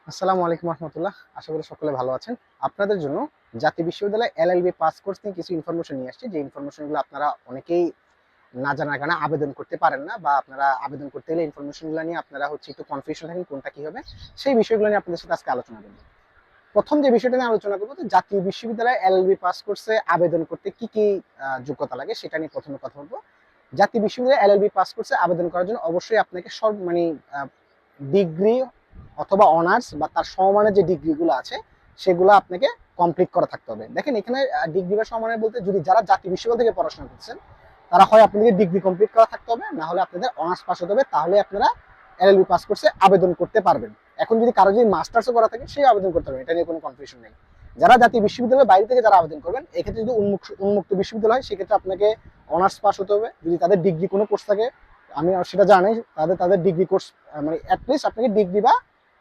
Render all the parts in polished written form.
আসসালামু আলাইকুম রহমতুল্লাহ। আশা করি সকলে ভালো আছেন। আপনাদের জন্য জাতীয় বিশ্ববিদ্যালয় এলএলবি পাস কোর্স নিয়ে কিছু ইনফরমেশন নিয়ে আসছি, যে ইনফরমেশনগুলো আপনারা অনেকেই না জানার কারণে আবেদন করতে পারেন না, বা আপনারা আবেদন করতে গেলে ইনফরমেশনগুলো নিয়ে আপনারা একটু কনফিউশন থাকেন কোনটা কি হবে। সেই বিষয়গুলো নিয়ে আপনাদের সাথে আজকে আলোচনা করব। প্রথম যে বিষয়টা নিয়ে আলোচনা করবো, যে জাতীয় বিশ্ববিদ্যালয় এলএলবি পাস কোর্সে আবেদন করতে কি কি যোগ্যতা লাগে সেটা নিয়ে প্রথমে কথা বলবো। জাতীয় বিশ্ববিদ্যালয় এলএলবি পাস কোর্সে আবেদন করার জন্য অবশ্যই আপনাকে সব ডিগ্রি অথবা অনার্স বা তার সমমানের যে ডিগ্রিগুলো আছে সেগুলো আপনাকে কমপ্লিট করা থাকতে হবে। দেখেন এখানে ডিগ্রি বা সমমানের বলতে, যদি যারা জাতীয় বিশ্ববিদ্যালয় থেকে পড়াশোনা করছেন তারা হয় আপনাদের ডিগ্রি কমপ্লিট করা থাকতে হবে, না হলে আপনাদের অনার্স পাস হতে হবে, তাহলে আপনারা এলএলবি পাস কোর্সে আবেদন করতে পারবেন। এখন যদি কারো যদি মাস্টার্সও করা থাকে সেই আবেদন করতে পারবেন, এটা নিয়ে কোনো কনফিউশন নেই। যারা জাতীয় বিশ্ববিদ্যালয়ের বাইরে থেকে যারা আবেদন করবেন, এক্ষেত্রে যদি উন্মুক্ত বিশ্ববিদ্যালয় হয় সেক্ষেত্রে আপনাকে অনার্স পাস হতে হবে। যদি তাদের ডিগ্রি কোনো কোর্স থাকে, আমি সেটা জানি, তাদের ডিগ্রি কোর্স অ্যাটলিস্ট আপনাকে ডিগ্রি বা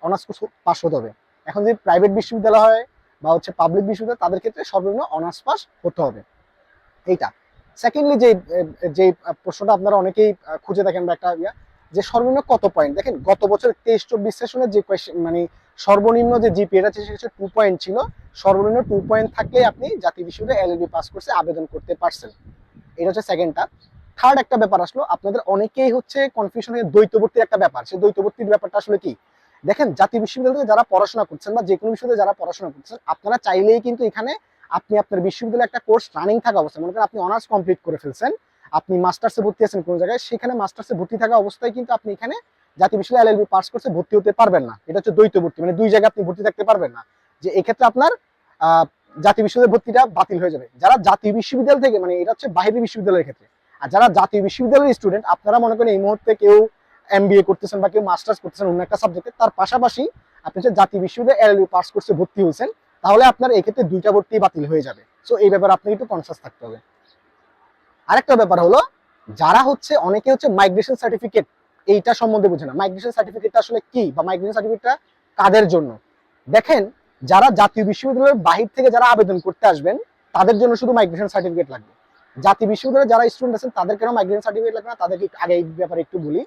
অনার্স কোর্স পাস হতে হবে। এখন যদি প্রাইভেট বিশ্ববিদ্যালয় হয় বা পাবলিক বিশ্ববিদ্যালয়, তাদের ক্ষেত্রে সর্বনিম্ন অনার্স পাস হতে হবে। এইটা সেকেন্ডলি যে প্রশ্নটা আপনারা অনেকেই খুঁজে দেখেন বা একটা যে সর্বনিম্ন কত পয়েন্ট। দেখেন গত বছর 23-24 সেশনের যে কোয়েশ্চেন সর্বনিম্ন যে জিপিএটা ছিল সেটা 2 পয়েন্ট ছিল। সর্বনিম্ন 2 পয়েন্ট থাকলে আপনি জাতীয় বিশ্ববিদ্যালয়ে এলএলবি পাস কোর্সে আবেদন করতে পারছেন। এটা হচ্ছে সেকেন্ডটা। থার্ড একটা ব্যাপার আসলো, আপনাদের অনেকেই কনফিউশন হয়ে দ্বৈতবর্তীর একটা ব্যাপার। সেই দ্বৈতবর্তীর ব্যাপারটা আসলে কি? দেখেন জাতীয় বিশ্ববিদ্যালয়ে যারা পড়াশোনা করছেন বা যে কোনো বিশ্ববিদ্যালয়ে যারা পড়াশোনা করছেন, আপনারা চাইলেই কিন্তু এখানে আপনি আপনার বিশ্ববিদ্যালয়ে একটা কোর্স রানিং থাকা অবস্থায়, মনে করেন আপনি অনার্স কমপ্লিট করে ফেলছেন, আপনি মাস্টার্সে ভর্তি আছেন কোনো জায়গায়, সেখানে মাস্টার্সে ভর্তি থাকা অবস্থায় কিন্তু আপনি এখানে জাতীয় বিশ্ববিদ্যালয় এলএলবি পাস কোর্সে ভর্তি হতে পারবেন না। এটা হচ্ছে দ্বৈতবর্তী, দুই জায়গায় আপনি ভর্তি থাকতে পারবেন না। যে এক্ষেত্রে আপনার জাতীয় বিশ্ববিদ্যালয় ভর্তিটা বাতিল হয়ে যাবে। যারা জাতীয় বিশ্ববিদ্যালয় থেকে, এটা হচ্ছে বাইরের বিশ্ববিদ্যালয়ের ক্ষেত্রে। আর যারা জাতীয় বিশ্ববিদ্যালয়ের স্টুডেন্ট, আপনারা মনে করেন এই মুহূর্তে কেউ এমবিএ করতেছেন বা কেউ মাস্টার্স করতেছেন অন্য একটা সাবজেক্টে, তার পাশাপাশি আপনি যে জাতীয় বিশ্ববিদ্যালয়ে এলএলবি পাস কোর্সে ভর্তি হয়েছেন, তাহলে আপনার এই ক্ষেত্রে দুইটা ভর্তি বাতিল হয়ে যাবে। সো এই ব্যাপারে আপনাকে একটু কনসাস থাকতে হবে। আরেকটা ব্যাপার হলো, যারা অনেকে মাইগ্রেশন সার্টিফিকেট এইটা সম্বন্ধে বুঝে না। মাইগ্রেশন সার্টিফিকেটটা আসলে কি, বা মাইগ্রেশন সার্টিফিকেটটা কাদের জন্য? দেখেন, যারা জাতীয় বিশ্ববিদ্যালয়ের বাহির থেকে যারা আবেদন করতে আসবেন তাদের জন্য শুধু মাইগ্রেশন সার্টিফিকেট লাগবে। জাতীয় বিশ্ববিদ্যালয়ে যারা স্টুডেন্ট আছেন তাদের কেন মাইগ্রেশন সার্টিফিকেট লাগবে না, তাদেরকে আগে এই ব্যাপারে একটু বলি।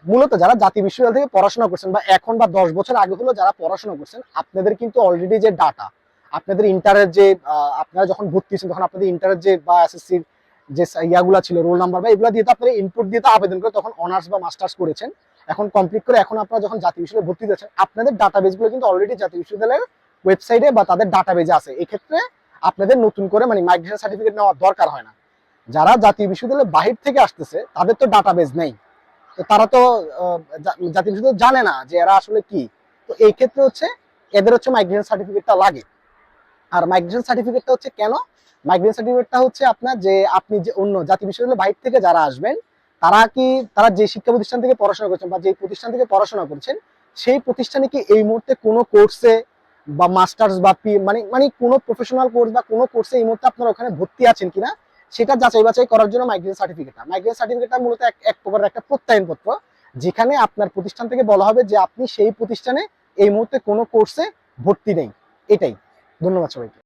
মূলত যারা জাতীয় বিশ্ববিদ্যালয় থেকে পড়াশোনা করছেন বা এখন বা 10 বছর আগে হলো যারা পড়াশোনা করছেন, আপনাদের কিন্তু অলরেডি যে ডাটা, আপনাদের ইন্টারের যে আপনারা যখন ভর্তি হয়েছেন তখন আপনাদের ইন্টারের যে বা এসএসসির যে ইয়াগুলা ছিল, রোল নাম্বার বা এগুলো দিয়ে তো আপনারা ইনপুট দিয়ে তো আবেদন করে তখন অনার্স বা মাস্টার্স করেছেন। এখন কমপ্লিট করে এখন আপনারা যখন জাতীয় বিশ্ববিদ্যালয়ে ভর্তি হচ্ছেন, আপনাদের ডাটাবেসগুলো কিন্তু অলরেডি জাতীয় বিশ্ববিদ্যালয়ের ওয়েবসাইটে বা তাদের ডাটাবেজে আছে। এই ক্ষেত্রে আপনাদের নতুন করে মাইগ্রেশন সার্টিফিকেট নেওয়ার দরকার হয় না। যারা জাতীয় বিশ্ববিদ্যালয়ের বাহির থেকে আসতেছে তাদের তো ডাটাবেজ নেই, তো তারা তো জাতীয় বিশ্ববিদ্যালয় জানে না যে এরা আসলে কি। তো এই ক্ষেত্রে এদের মাইগ্রেশন সার্টিফিকেটটা লাগে। আর মাইগ্রেশন সার্টিফিকেটটা কেন? মাইগ্রেশন সার্টিফিকেটটা আপনার যে আপনি যে অন্য জাতীয় বিশ্ববিদ্যালয়ের বাইরে থেকে যারা আসবেন, তারা যে শিক্ষা প্রতিষ্ঠান থেকে পড়াশোনা করছেন বা যে প্রতিষ্ঠান থেকে পড়াশোনা করছেন, সেই প্রতিষ্ঠানে কি এই মুহূর্তে কোনো কোর্সে বা মাস্টার্স বা কোনো প্রফেশনাল কোর্স বা কোনো কোর্সে এই মুহূর্তে আপনারা ওখানে ভর্তি আছেন কিনা সেটা যাচাই বাছাই করার জন্য মাইগ্রেশন সার্টিফিকেটটা মূলত এক প্রকারের একটা প্রত্যয়নপত্র, যেখানে আপনার প্রতিষ্ঠান থেকে বলা হবে যে আপনি সেই প্রতিষ্ঠানে এই মুহূর্তে কোনো কোর্সে ভর্তি নেই। এটাই। ধন্যবাদ সবাইকে।